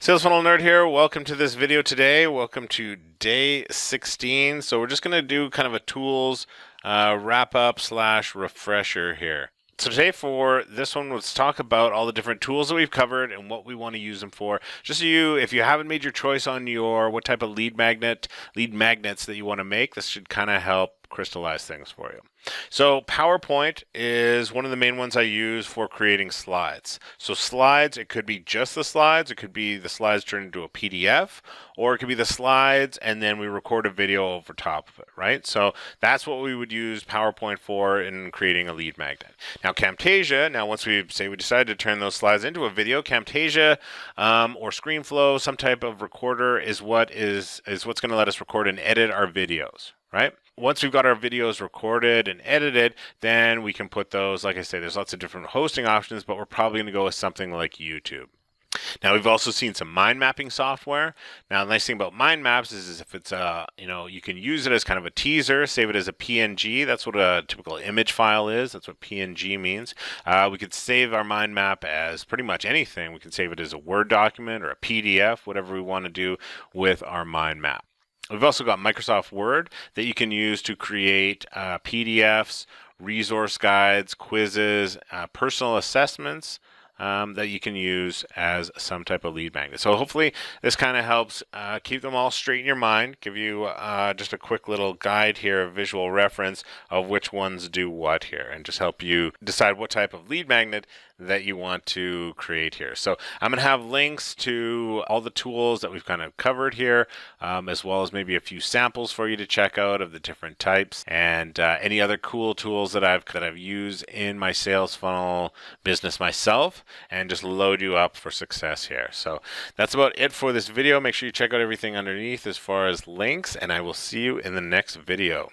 Sales Funnel Nerd here. Welcome to this video today. Welcome to day 16. So we're just going to do kind of a tools wrap up / refresher here. So today for this one, let's talk about all the different tools that we've covered and what we want to use them for. Just so if you haven't made your choice on what type of lead magnets that you want to make, this should kind of help crystallize things for you. So PowerPoint is one of the main ones I use for creating slides. So slides, it could be just the slides, it could be the slides turned into a PDF, or it could be the slides and then we record a video over top of it, right? So that's what we would use PowerPoint for in creating a lead magnet. Now Camtasia, once we decide to turn those slides into a video, Camtasia or ScreenFlow, some type of recorder is what's going to let us record and edit our videos, right? Once we've got our videos recorded and edited, then we can put those, like I say, there's lots of different hosting options, but we're probably going to go with something like YouTube. Now we've also seen some mind mapping software. Now the nice thing about mind maps is if it's you can use it as kind of a teaser, save it as a PNG. That's what a typical image file is. That's what PNG means. We could save our mind map as pretty much anything. We can save it as a Word document or a PDF, whatever we want to do with our mind map. We've also got Microsoft Word that you can use to create PDFs, resource guides, quizzes, personal assessments that you can use as some type of lead magnet. So hopefully this kind of helps keep them all straight in your mind, give you just a quick little guide here, a visual reference of which ones do what here, and just help you decide what type of lead magnet that you want to create here. So I'm going to have links to all the tools that we've kind of covered here, as well as maybe a few samples for you to check out of the different types and any other cool tools that I've used in my sales funnel business myself, and just load you up for success here. So that's about it for this video. Make sure you check out everything underneath as far as links, and I will see you in the next video.